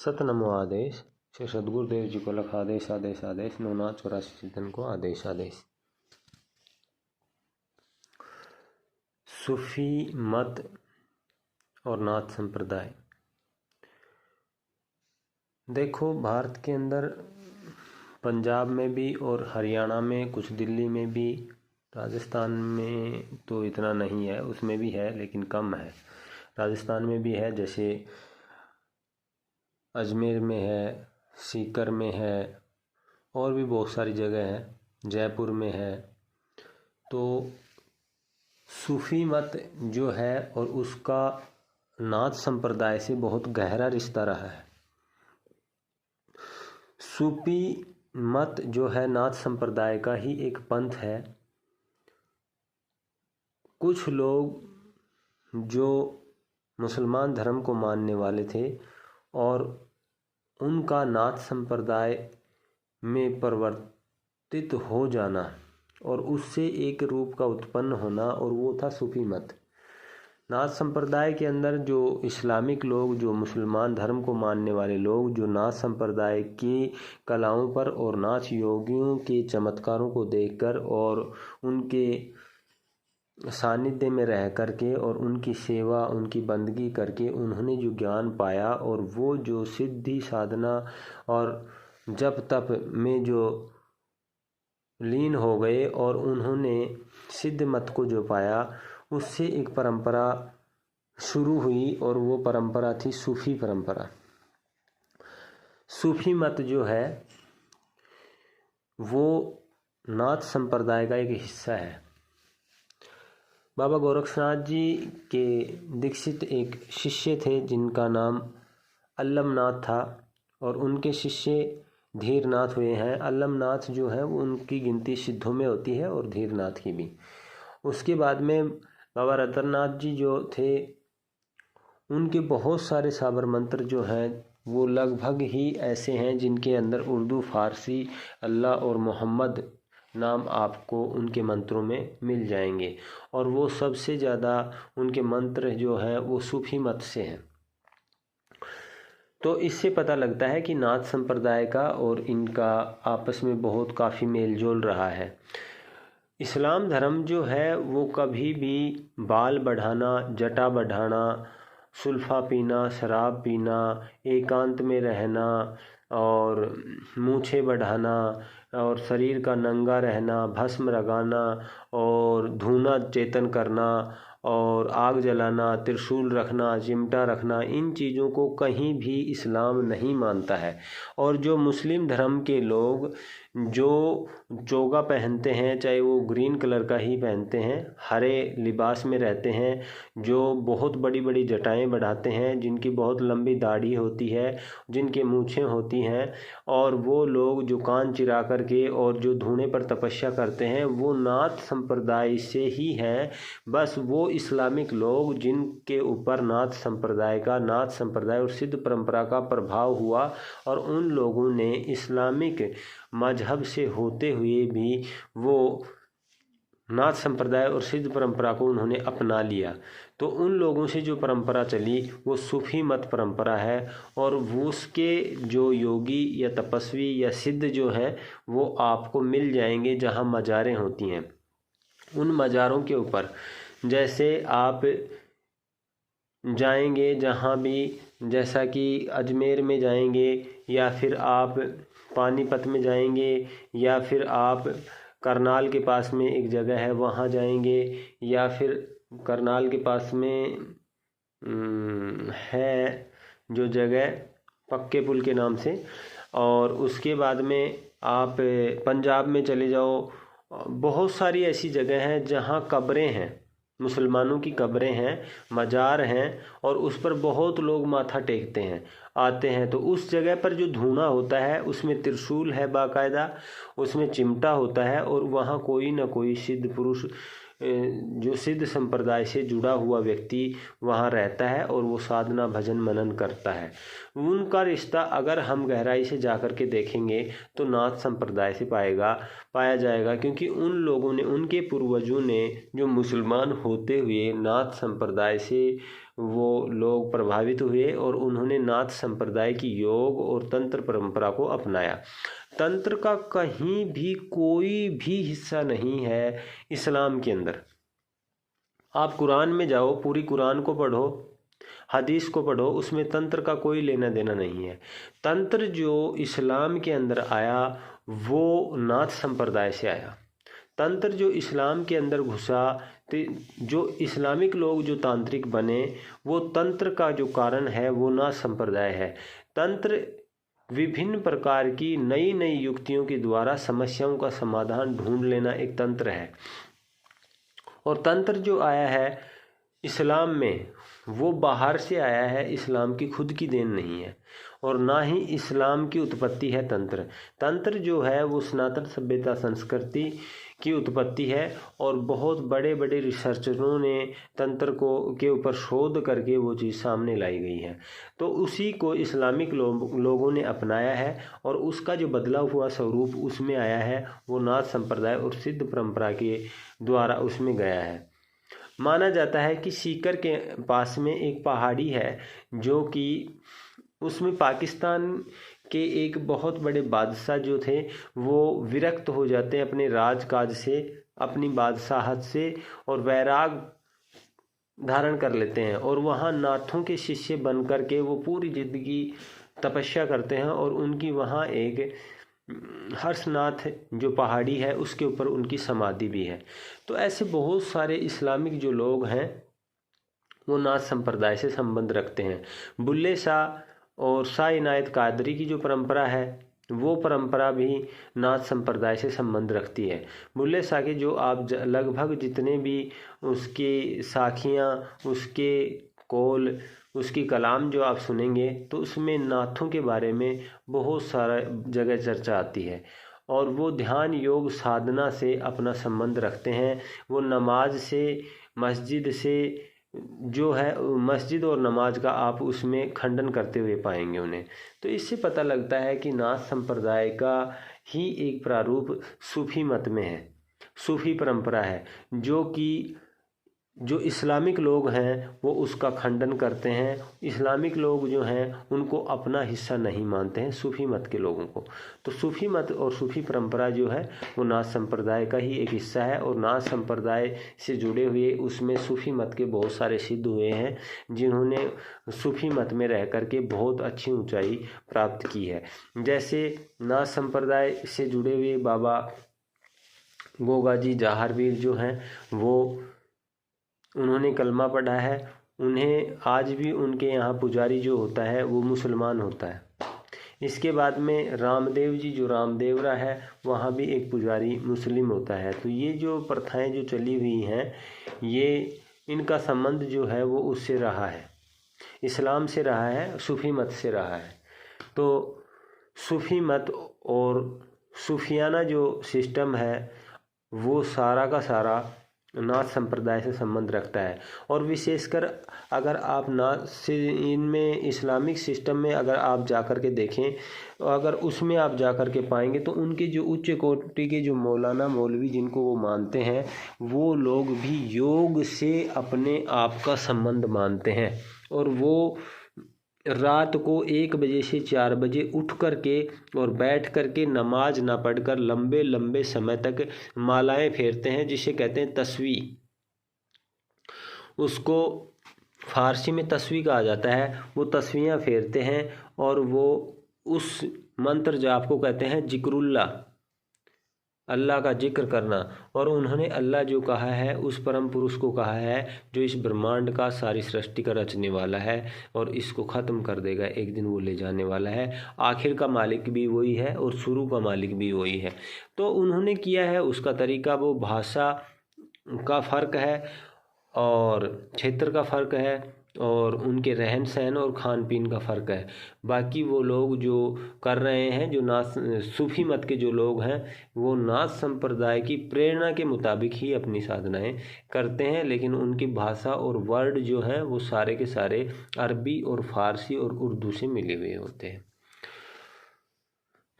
सतनमो आदेश। श्री सद्गुरुदेव जी को लख आदेश आदेश आदेश। 984 सिद्धन को आदेश आदेश। सूफी मत और नाथ संप्रदाय। देखो, भारत के अंदर पंजाब में भी और हरियाणा में, कुछ दिल्ली में भी, राजस्थान में तो इतना नहीं है, उसमें भी है लेकिन कम है। राजस्थान में भी है, जैसे अजमेर में है, सीकर में है, और भी बहुत सारी जगह है, जयपुर में है। तो सूफी मत जो है और उसका नाथ संप्रदाय से बहुत गहरा रिश्ता रहा है। सूफी मत जो है नाथ संप्रदाय का ही एक पंथ है। कुछ लोग जो मुसलमान धर्म को मानने वाले थे और उनका नाथ संप्रदाय में परिवर्तित हो जाना और उससे एक रूप का उत्पन्न होना, और वो था सूफी मत। नाथ संप्रदाय के अंदर जो इस्लामिक लोग, जो मुसलमान धर्म को मानने वाले लोग, जो नाथ संप्रदाय की कलाओं पर और नाथ योगियों के चमत्कारों को देखकर और उनके सानिध्य में रह करके और उनकी सेवा, उनकी बंदगी करके उन्होंने जो ज्ञान पाया और वो जो सिद्धि साधना और जप तप में जो लीन हो गए और उन्होंने सिद्ध मत को जो पाया, उससे एक परंपरा शुरू हुई और वो परंपरा थी सूफी परंपरा। सूफी मत जो है वो नाथ संप्रदाय का एक हिस्सा है। बाबा गोरक्षनाथ जी के दीक्षित एक शिष्य थे जिनका नाम अल्लमनाथ था, और उनके शिष्य धीरनाथ हुए हैं। अल्लमनाथ जो है वो उनकी गिनती सिद्धों में होती है और धीरनाथ की भी। उसके बाद में बाबा रतननाथ जी जो थे, उनके बहुत सारे साबर मंत्र जो हैं वो लगभग ही ऐसे हैं जिनके अंदर उर्दू, फारसी, अल्लाह और मोहम्मद नाम आपको उनके मंत्रों में मिल जाएंगे। और वो सबसे ज़्यादा उनके मंत्र जो हैं वो सूफी मत से हैं। तो इससे पता लगता है कि नाथ संप्रदाय का और इनका आपस में बहुत काफ़ी मेल जोल रहा है। इस्लाम धर्म जो है वो कभी भी बाल बढ़ाना, जटा बढ़ाना, सुल्फा पीना, शराब पीना, एकांत में रहना और मूछें बढ़ाना और शरीर का नंगा रहना, भस्म लगाना और धूना चेतन करना और आग जलाना, त्रिशूल रखना, चिमटा रखना, इन चीज़ों को कहीं भी इस्लाम नहीं मानता है। और जो मुस्लिम धर्म के लोग जो चोगा पहनते हैं, चाहे वो ग्रीन कलर का ही पहनते हैं, हरे लिबास में रहते हैं, जो बहुत बड़ी बड़ी जटाएं बढ़ाते हैं, जिनकी बहुत लंबी दाढ़ी होती है, जिनके मूछें होती हैं, और वो लोग जो कान चिरा करके और जो धूने पर तपस्या करते हैं, वो नाथ संप्रदाय से ही हैं। बस वो इस्लामिक लोग जिनके ऊपर नाथ संप्रदाय और सिद्ध परंपरा का प्रभाव हुआ, और उन लोगों ने इस्लामिक मजहब से होते हुए भी वो नाथ संप्रदाय और सिद्ध परंपरा को उन्होंने अपना लिया। तो उन लोगों से जो परंपरा चली वो सूफी मत परंपरा है, और वो उसके जो योगी या तपस्वी या सिद्ध जो हैं वो आपको मिल जाएंगे जहाँ मज़ारें होती हैं। उन मज़ारों के ऊपर जैसे आप जाएंगे जहाँ भी, जैसा कि अजमेर में जाएंगे, या फिर आप पानीपत में जाएंगे, या फिर आप करनाल के पास में एक जगह है वहाँ जाएंगे, या फिर करनाल के पास में है जो जगह पक्के पुल के नाम से, और उसके बाद में आप पंजाब में चले जाओ। बहुत सारी ऐसी जगह हैं जहाँ कब्रें हैं, मुसलमानों की कब्रें हैं, मज़ार हैं, और उस पर बहुत लोग माथा टेकते हैं, आते हैं। तो उस जगह पर जो धूना होता है उसमें त्रिशूल है बाकायदा, उसमें चिमटा होता है, और वहाँ कोई ना कोई सिद्ध पुरुष जो सिद्ध संप्रदाय से जुड़ा हुआ व्यक्ति वहाँ रहता है और वो साधना भजन मनन करता है। उनका रिश्ता अगर हम गहराई से जा कर के देखेंगे तो नाथ संप्रदाय से पाया जाएगा, क्योंकि उन लोगों ने, उनके पूर्वजों ने जो मुसलमान होते हुए नाथ संप्रदाय से वो लोग प्रभावित हुए और उन्होंने नाथ संप्रदाय की योग और तंत्र परंपरा को अपनाया। तंत्र का कहीं भी कोई भी हिस्सा नहीं है इस्लाम के अंदर। आप कुरान में जाओ, पूरी कुरान को पढ़ो, हदीस को पढ़ो, उसमें तंत्र का कोई लेना देना नहीं है। तंत्र जो इस्लाम के अंदर आया वो नाथ संप्रदाय से आया। तंत्र जो इस्लाम के अंदर घुसा, तो जो इस्लामिक लोग जो तांत्रिक बने, वो तंत्र का जो कारण है वो नाथ संप्रदाय है। तंत्र विभिन्न प्रकार की नई नई युक्तियों के द्वारा समस्याओं का समाधान ढूंढ लेना एक तंत्र है। और तंत्र जो आया है इस्लाम में वो बाहर से आया है, इस्लाम की खुद की देन नहीं है और ना ही इस्लाम की उत्पत्ति है तंत्र। तंत्र जो है वो सनातन सभ्यता संस्कृति की उत्पत्ति है और बहुत बड़े बड़े रिसर्चरों ने तंत्र को के ऊपर शोध करके वो चीज़ सामने लाई गई है। तो उसी को इस्लामिक लोगों ने अपनाया है और उसका जो बदला हुआ स्वरूप उसमें आया है वो नाथ संप्रदाय और सिद्ध परंपरा के द्वारा उसमें गया है। माना जाता है कि सीकर के पास में एक पहाड़ी है जो कि उसमें पाकिस्तान के एक बहुत बड़े बादशाह जो थे वो विरक्त हो जाते हैं अपने राजकाज से, अपनी बादशाहत से, और वैराग धारण कर लेते हैं और वहाँ नाथों के शिष्य बन कर के वो पूरी ज़िंदगी तपस्या करते हैं और उनकी वहाँ एक हर्षनाथ जो पहाड़ी है उसके ऊपर उनकी समाधि भी है। तो ऐसे बहुत सारे इस्लामिक जो लोग हैं वो नाथ संप्रदाय से संबंध रखते हैं। बुल्ले शाह और शाह इनायत कादरी की जो परंपरा है वो परंपरा भी नाथ संप्रदाय से संबंध रखती है। बुल्ले शाह के जो आप लगभग जितने भी उसकी साखियाँ, उसके कौल, उसकी कलाम जो आप सुनेंगे तो उसमें नाथों के बारे में बहुत सारा जगह चर्चा आती है और वो ध्यान योग साधना से अपना संबंध रखते हैं। वो नमाज से, मस्जिद से जो है, मस्जिद और नमाज का आप उसमें खंडन करते हुए पाएंगे उन्हें। तो इससे पता लगता है कि नाथ संप्रदाय का ही एक प्रारूप सूफी मत में है, सूफी परंपरा है, जो कि जो इस्लामिक लोग हैं वो उसका खंडन करते हैं। इस्लामिक लोग जो हैं उनको अपना हिस्सा नहीं मानते हैं, सूफी मत के लोगों को। तो सूफी मत और सूफी परंपरा जो है वो नाथ संप्रदाय का ही एक हिस्सा है और नाथ संप्रदाय से जुड़े हुए उसमें सूफी मत के बहुत सारे सिद्ध हुए हैं जिन्होंने सूफी मत में रह कर के बहुत अच्छी ऊंचाई प्राप्त की है। जैसे नाथ संप्रदाय से जुड़े हुए बाबा गोगा जी जाहरवीर जो हैं वो उन्होंने कलमा पढ़ा है। उन्हें आज भी उनके यहाँ पुजारी जो होता है वो मुसलमान होता है। इसके बाद में रामदेव जी जो रामदेवरा है वहाँ भी एक पुजारी मुस्लिम होता है। तो ये जो प्रथाएं जो चली हुई हैं ये इनका संबंध जो है वो उससे रहा है, इस्लाम से रहा है, सूफी मत से रहा है। तो सूफी मत और सूफियाना जो सिस्टम है वो सारा का सारा नाथ संप्रदाय से संबंध रखता है। और विशेषकर अगर आप नाथ से इनमें इस्लामिक सिस्टम में अगर आप जाकर के देखें, अगर उसमें आप जाकर के पाएंगे तो उनके जो उच्च कोटि के जो मौलाना मौलवी जिनको वो मानते हैं वो लोग भी योग से अपने आप का संबंध मानते हैं और वो रात को 1 बजे से 4 बजे उठ कर के और बैठ कर के नमाज ना पढ़कर लंबे लंबे समय तक मालाएं फेरते हैं, जिसे कहते हैं तस्वी। उसको फारसी में तस्वी कहा जाता है। वो तस्वीयाँ फेरते हैं और वो उस मंत्र जाप को कहते हैं जिक्रुल्लाह, अल्लाह का जिक्र करना। और उन्होंने अल्लाह जो कहा है उस परम पुरुष को कहा है जो इस ब्रह्मांड का, सारी सृष्टि का रचने वाला है और इसको ख़त्म कर देगा, एक दिन वो ले जाने वाला है। आखिर का मालिक भी वही है और शुरू का मालिक भी वही है। तो उन्होंने किया है, उसका तरीका, वो भाषा का फ़र्क है और क्षेत्र का फ़र्क है और उनके रहन सहन और खान पीन का फ़र्क है। बाकी वो लोग जो कर रहे हैं, जो नाथ सूफी मत के जो लोग हैं वो नाथ संप्रदाय की प्रेरणा के मुताबिक ही अपनी साधनाएं करते हैं, लेकिन उनकी भाषा और वर्ड जो हैं वो सारे के सारे अरबी और फ़ारसी और उर्दू से मिले हुए होते हैं।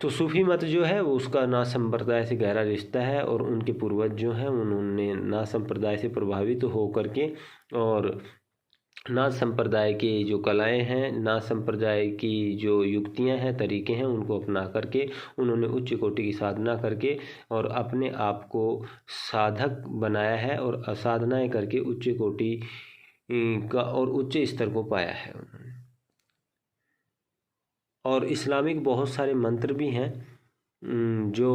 तो सूफी मत जो है वो उसका नाथ संप्रदाय से गहरा रिश्ता है और उनके पूर्वज जो हैं उन्होंने नाथ संप्रदाय से प्रभावित हो करके और नाथ संप्रदाय की जो कलाएं हैं, नाथ संप्रदाय की जो युक्तियां हैं, तरीके हैं, उनको अपना करके उन्होंने उच्च कोटि की साधना करके और अपने आप को साधक बनाया है और साधनाएं करके उच्च कोटि का और उच्च स्तर को पाया है उन्होंने। और इस्लामिक बहुत सारे मंत्र भी हैं जो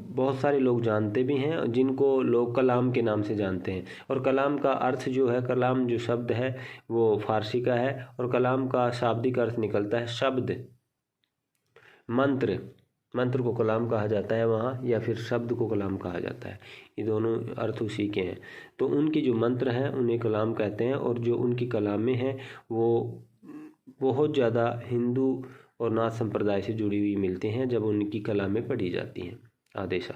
बहुत सारे लोग जानते भी हैं, जिनको लोग कलाम के नाम से जानते हैं। और कलाम का अर्थ जो है, कलाम जो शब्द है वो फारसी का है और कलाम का शाब्दिक अर्थ निकलता है शब्द। मंत्र को कलाम कहा जाता है वहाँ, या फिर शब्द को कलाम कहा जाता है, ये दोनों अर्थ उसी के हैं। तो उनके जो मंत्र हैं उन्हें कलाम कहते हैं, और जो उनकी कलामें हैं वो बहुत ज़्यादा हिंदू और नाथ संप्रदाय से जुड़ी हुई मिलती हैं जब उनकी कलामें पढ़ी जाती हैं। आदेश।